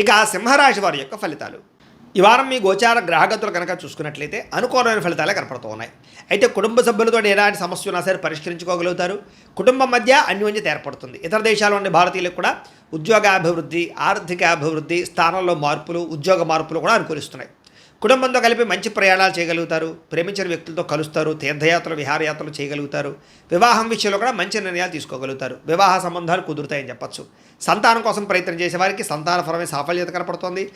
ఇక సింహరాశి వారి యొక్క ఫలితాలు. ఈ వారం మీ గోచార గ్రహగతులు కనుక చూసుకున్నట్లయితే అనుకూలమైన ఫలితాలే కనపడుతూ ఉన్నాయి. అయితే కుటుంబ సభ్యులతో ఎలాంటి సమస్య ఉన్నా సరే పరిష్కరించుకోగలుగుతారు. కుటుంబం మధ్య అన్యోన్యత ఏర్పడుతుంది. ఇతర దేశాల్లో ఉండే భారతీయులకు కూడా ఉద్యోగాభివృద్ధి, ఆర్థిక అభివృద్ధి, స్థానంలో మార్పులు, ఉద్యోగ మార్పులు కూడా అనుకూలిస్తున్నాయి. కుటుంబంతో కలిపి మంచి ప్రయాణాలు చేయగలుగుతారు. ప్రేమించిన వ్యక్తులతో కలుస్తారు. తీర్థయాత్రలు, విహారయాత్రలు చేయగలుగుతారు. వివాహం విషయంలో కూడా మంచి నిర్ణయాలు తీసుకోగలుగుతారు. వివాహ సంబంధాలు కుదురుతాయని చెప్పచ్చు. సంతానం కోసం ప్రయత్నం చేసే వారికి సంతానపరమైన సాఫల్యత కనపడుతోంది.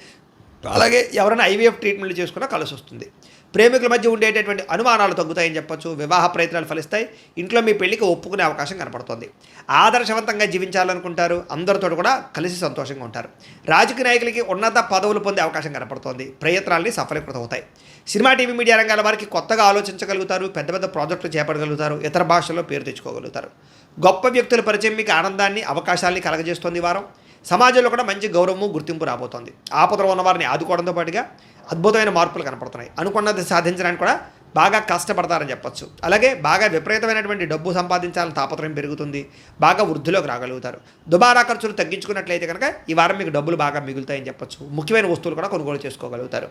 అలాగే ఎవరైనా ఐవీఎఫ్ ట్రీట్మెంట్లు చేసుకున్నా కలిసి వస్తుంది. ప్రేమికుల మధ్య ఉండేటటువంటి అనుమానాలు తగ్గుతాయని చెప్పచ్చు. వివాహ ప్రయత్నాలు ఫలిస్తాయి. ఇంట్లో మీ పెళ్లికి ఒప్పుకునే అవకాశం కనపడుతుంది. ఆదర్శవంతంగా జీవించాలనుకుంటారు. అందరితో కూడా కలిసి సంతోషంగా ఉంటారు. రాజకీయ నాయకులకి ఉన్నత పదవులు పొందే అవకాశం కనపడుతోంది. ప్రయత్నాలని సఫలీకృతం అవుతాయి. సినిమా, టీవీ, మీడియా రంగాల వారికి కొత్తగా ఆలోచించగలుగుతారు. పెద్ద పెద్ద ప్రాజెక్టులు చేపట్టగలుగుతారు. ఇతర భాషల్లో పేరు తెచ్చుకోగలుగుతారు. గొప్ప వ్యక్తుల పరిచయం మీకు ఆనందాన్ని, అవకాశాలని కలగజేస్తుంది. ఈ వారం సమాజంలో కూడా మంచి గౌరవము, గుర్తింపు రాబోతోంది. ఆపదలో ఉన్న వారిని ఆదుకోవడంతో పాటుగా అద్భుతమైన మార్పులు కనపడుతున్నాయి. అనుకున్నది సాధించడానికి కూడా బాగా కష్టపడతారని చెప్పచ్చు. అలాగే బాగా విపరీతమైనటువంటి డబ్బు సంపాదించాలని తాపత్రయం పెరుగుతుంది. బాగా వృద్ధిలోకి రాగలుగుతారు. దుబారా ఖర్చులు తగ్గించుకున్నట్లయితే కనుక ఈ వారం మీకు డబ్బులు బాగా మిగులుతాయని చెప్పచ్చు. ముఖ్యమైన వస్తువులు కూడా కొనుగోలు చేసుకోగలుగుతారు.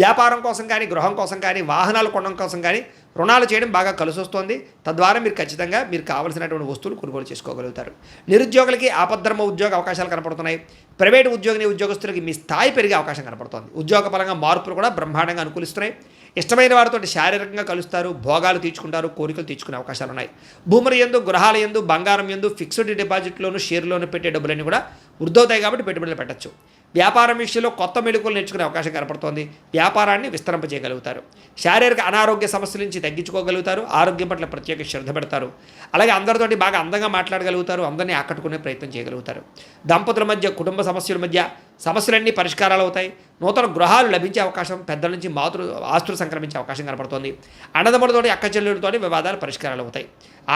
వ్యాపారం కోసం కానీ, గృహం కోసం కానీ, వాహనాలు కొనడం కోసం కానీ రుణాలు చేయడం బాగా కలిసి వస్తుంది. తద్వారా మీరు ఖచ్చితంగా మీరు కావాల్సినటువంటి వస్తువులు కొనుగోలు చేసుకోగలుగుతారు. నిరుద్యోగులకి ఆపద్ధర్మ ఉద్యోగ అవకాశాలు కనపడుతున్నాయి. ప్రైవేటు ఉద్యోగస్తులకి మీ స్థాయి పెరిగే అవకాశం కనపడుతుంది. ఉద్యోగపరంగా మార్పులు కూడా బ్రహ్మాండంగా అనుకూలిస్తున్నాయి. ఇష్టమైన వారితో శారీరకంగా కలుస్తారు. భోగాలు తీర్చుకుంటారు. కోరికలు తీర్చుకునే అవకాశాలు ఉన్నాయి. భూముల యందు, గృహాల యందు, బంగారం యందు, ఫిక్స్డ్ డిపాజిట్లోను, షేర్లోను పెట్టే డబ్బులన్నీ కూడా వృద్ధవుతాయి కాబట్టి పెట్టుబడులు పెట్టచ్చు. వ్యాపారం విషయంలో కొత్త మెళుకువలు నేర్చుకునే అవకాశం కనపడుతోంది. వ్యాపారాన్ని విస్తరింపజేయగలుగుతారు. శారీరక అనారోగ్య సమస్యల నుంచి తగ్గించుకోగలుగుతారు. ఆరోగ్యం పట్ల ప్రత్యేక శ్రద్ధ పెడతారు. అలాగే అందరితోటి బాగా అందంగా మాట్లాడగలుగుతారు. అందరినీ ఆకట్టుకునే ప్రయత్నం చేయగలుగుతారు. దంపతుల మధ్య, కుటుంబ సమస్యల మధ్య సమస్యలన్నీ పరిష్కారాలు అవుతాయి. నూతన గృహాలు లభించే అవకాశం, పెద్దల నుంచి ఆస్తులు సంక్రమించే అవకాశం కనపడుతోంది. అన్నదమ్ములతోటి, అక్క చెల్లెలతోటి వివాదాలు పరిష్కారాలు అవుతాయి.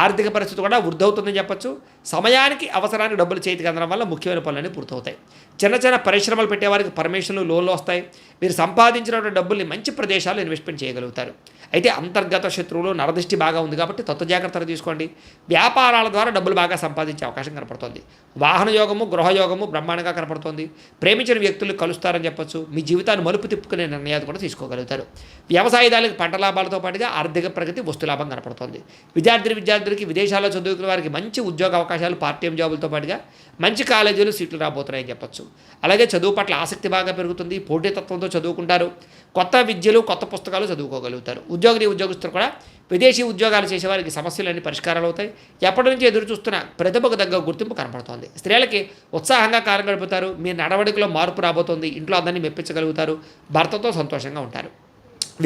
ఆర్థిక పరిస్థితి కూడా వృద్ధవుతుందని చెప్పచ్చు. సమయానికి, అవసరానికి డబ్బులు చేతికి అందడం వల్ల ముఖ్యమైన పనులన్నీ పూర్తవుతాయి. చిన్న చిన్న పరిశ్రమలు పెట్టేవారికి పర్మిషన్లు, లోన్లు వస్తాయి. మీరు సంపాదించినటువంటి డబ్బుల్ని మంచి ప్రదేశాల్లో ఇన్వెస్ట్మెంట్ చేయగలుగుతారు. అయితే అంతర్గత శత్రువులు, నరదృష్టి బాగా ఉంది కాబట్టి తత్వ జాగ్రత్తలు తీసుకోండి. వ్యాపారాల ద్వారా డబ్బులు బాగా సంపాదించే అవకాశం కనపడుతుంది. వాహన యోగము, గృహయోగము బ్రహ్మాండంగా కనపడుతుంది. ప్రేమించిన వ్యక్తులు కలుస్తారని చెప్పచ్చు. మీ జీవితాన్ని మలుపు తిప్పుకునే నిర్ణయాలు కూడా తీసుకోగలుగుతారు. వ్యవసాయదారులకు పంట లాభాలతో పాటుగా ఆర్థిక ప్రగతి, వస్తు లాభం కనపడుతుంది. విద్యార్థులకి విదేశాల్లో చదువుకునే వారికి మంచి ఉద్యోగ అవకాశాలు, పార్ట్ టైం జాబులతో పాటుగా మంచి కాలేజీలు, సీట్లు రాబోతున్నాయని చెప్పచ్చు. అలాగే చదువు పట్ల ఆసక్తి బాగా పెరుగుతుంది. పోటీతత్వంతో చదువుకుంటారు. కొత్త విద్యలు, కొత్త పుస్తకాలు చదువుకోగలుగుతారు. ఉద్యోగస్తులు కూడా విదేశీ ఉద్యోగాలు చేసేవారికి సమస్యలన్నీ పరిష్కారాలు అవుతాయి. ఎప్పటి నుంచి ఎదురు చూస్తున్న ప్రతిభకు తగ్గ గుర్తింపు కనపడుతోంది. స్త్రీలకి ఉత్సాహంగా కాలం గడుపుతారు. మీ నడవడికలో మార్పు రాబోతోంది. ఇంట్లో అందరినీ మెప్పించగలుగుతారు. భర్తతో సంతోషంగా ఉంటారు.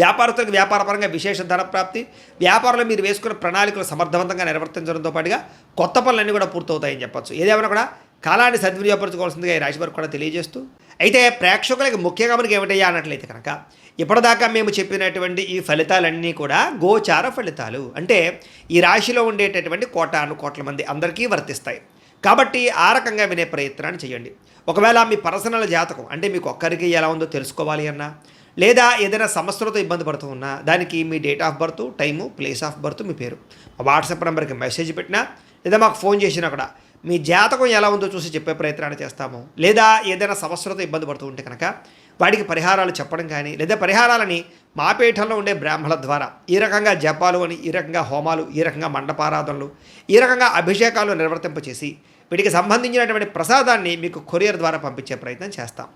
వ్యాపారస్తులకు వ్యాపారపరంగా విశేష ధన ప్రాప్తి. వ్యాపారంలో మీరు వేసుకున్న ప్రణాళికలు సమర్థవంతంగా నిర్వర్తించడంతో పాటుగా కొత్త పనులన్నీ కూడా పూర్తవుతాయని చెప్పచ్చు. ఏదేమైనా కూడా కాలాన్ని సద్వినియోగపరచుకోవాల్సిందిగా ఈ రాశి వారికి కూడా తెలియజేస్తూ, అయితే ప్రేక్షకులకి ముఖ్యంగా మనకి ఏమిటయ్యా అన్నట్లయితే కనుక ఇప్పటిదాకా మేము చెప్పినటువంటి ఈ ఫలితాలన్నీ కూడా గోచార ఫలితాలు. అంటే ఈ రాశిలో ఉండేటటువంటి కోట్ల మంది అందరికీ వర్తిస్తాయి. కాబట్టి ఆ రకంగా వినే ప్రయత్నాన్ని చేయండి. ఒకవేళ మీ పర్సనల్ జాతకం అంటే మీకు ఒక్కరికి ఎలా ఉందో తెలుసుకోవాలి అన్నా, లేదా ఏదైనా సమస్యలతో ఇబ్బంది పడుతూ ఉన్నా దానికి మీ date of birth, time, place of birth, మీ పేరు మా వాట్సాప్ నెంబర్కి మెసేజ్ పెట్టినా, లేదా మాకు ఫోన్ చేసినా కూడా మీ జాతకం ఎలా ఉందో చూసి చెప్పే ప్రయత్నాన్ని చేస్తాము. లేదా ఏదైనా సమస్యలతో ఇబ్బంది పడుతూ ఉంటే కనుక వాటికి పరిహారాలు చెప్పడం కానీ, లేదా పరిహారాలని మా పీఠంలో ఉండే బ్రాహ్మణుల ద్వారా ఈ రకంగా జపాలు అని, ఈ రకంగా హోమాలు, ఈ రకంగా మండపారాధనలు, ఈ రకంగా అభిషేకాలు నిర్వర్తింపచేసి వీటికి సంబంధించినటువంటి ప్రసాదాన్ని మీకు కొరియర్ ద్వారా పంపించే ప్రయత్నం చేస్తాం.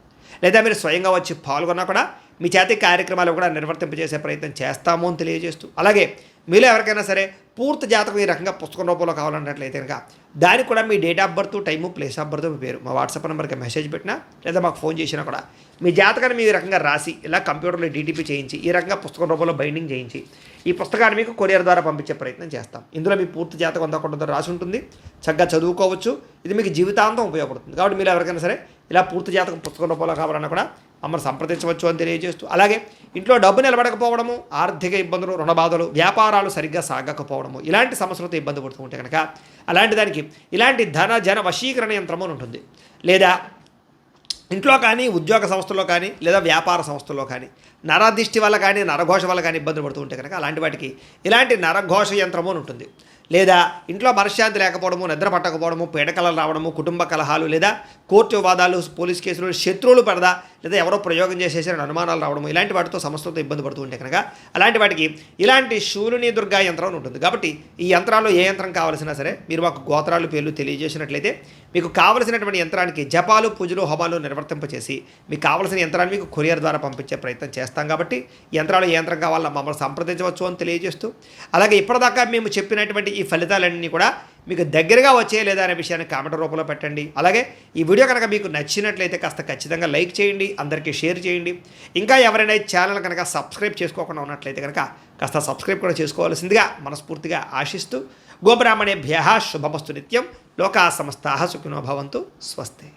లేదా మీరు స్వయంగా వచ్చి పాల్గొన్నా కూడా మీ చేతి కార్యక్రమాలు కూడా నిర్వర్తింపజేసే ప్రయత్నం చేస్తాము అని తెలియజేస్తూ, అలాగే మీలో ఎవరికైనా సరే పూర్తి జాతకం ఈ రకంగా పుస్తకం రూపంలో కావాలన్నట్లయితే కనుక దానికి కూడా మీ date of birth, time, place of birth, మీ పేరు మా వాట్సాప్ నెంబర్కి మెసేజ్ పెట్టినా, లేదా మాకు ఫోన్ చేసినా కూడా మీ జాతకాన్ని మీ రకంగా రాసి ఇలా కంప్యూటర్లో డీటీపీ చేయించి ఈ రకంగా పుస్తకం రూపంలో బైండింగ్ చేయించి ఈ పుస్తకాన్ని మీకు కొరియర్ ద్వారా పంపించే ప్రయత్నం చేస్తాం. ఇందులో మీ పూర్తి జాతకం అంతా రాసి ఉంటుంది. చక్కగా చదువుకోవచ్చు. ఇది మీకు జీవితాంతం ఉపయోగపడుతుంది. కాబట్టి మీరు ఎవరికైనా సరే ఇలా పూర్తి జాతకం పుస్తకం రూపంలో కావాలన్నా కూడా మమ్మల్ని సంప్రదించవచ్చు అని తెలియజేస్తూ, అలాగే ఇంట్లో డబ్బు నిలబడకపోవడము, ఆర్థిక ఇబ్బందులు, రుణ బాధలు, వ్యాపారాలు సరిగ్గా సాగకపోవడము, ఇలాంటి సమస్యలతో ఇబ్బంది పడుతూ ఉంటే కనుక అలాంటి దానికి ఇలాంటి జన వశీకరణ యంత్రము అని ఉంటుంది. లేదా ఇంట్లో కానీ, ఉద్యోగ సంస్థల్లో కానీ, లేదా వ్యాపార సంస్థల్లో కానీ నరదిష్టి వల్ల కానీ, నరఘోష వల్ల కానీ ఇబ్బందులు పడుతూ ఉంటే కనుక అలాంటి వాటికి ఇలాంటి నరఘోష యంత్రము అని ఉంటుంది. లేదా ఇంట్లో మనశ్శాంతి లేకపోవడము, నిద్ర పట్టకపోవడము, పీడకలలు రావడము, కుటుంబ కలహాలు, లేదా కోర్టు వివాదాలు, పోలీస్ కేసులు, శత్రువులు పడదా లేదా ఎవరో ప్రయోగం చేసేసారని అనుమానాలు రావడం, ఇలాంటి వాటితో సమస్యలతో ఇబ్బంది పడుతూ ఉంటే కనుక అలాంటి వాటికి ఇలాంటి శూలిని దుర్గా యంత్రం ఉంటుంది. కాబట్టి ఈ యంత్రాల్లో ఏ యంత్రం కావాల్సినా సరే మీరు మాకు గోత్రాలు పేర్లు తెలియజేసినట్లయితే మీకు కావలసినటువంటి యంత్రానికి జపాలు, పూజలు, హోమాలు నిర్వర్తింపచేసి మీకు కావలసిన యంత్రాన్ని మీకు కొరియర్ ద్వారా పంపించే ప్రయత్నం చేస్తాం. కాబట్టి యంత్రాలు ఏ యంత్రం కావాలన్నా మమ్మల్ని సంప్రదించవచ్చు అని తెలియజేస్తూ, అలాగే ఇప్పటిదాకా మేము చెప్పినటువంటి ఈ ఫలితాలన్నీ కూడా మీకు దగ్గరగా వచ్చే లేదా అనే విషయాన్ని కామెంట్ రూపంలో పెట్టండి. అలాగే ఈ వీడియో కనుక మీకు నచ్చినట్లయితే కాస్త ఖచ్చితంగా లైక్ చేయండి, అందరికీ షేర్ చేయండి. ఇంకా ఎవరైనా ఈ ఛానల్ కనుక సబ్స్క్రైబ్ చేసుకోకుండా ఉన్నట్లయితే కనుక కాస్త సబ్స్క్రైబ్ కూడా చేసుకోవాల్సిందిగా మనస్ఫూర్తిగా ఆశిస్తూ, గోబ్రాహ్మణేభ్యః శుభమస్తు నిత్యం, లోకా సమస్తాః సుఖినో భవంతు, స్వస్తి.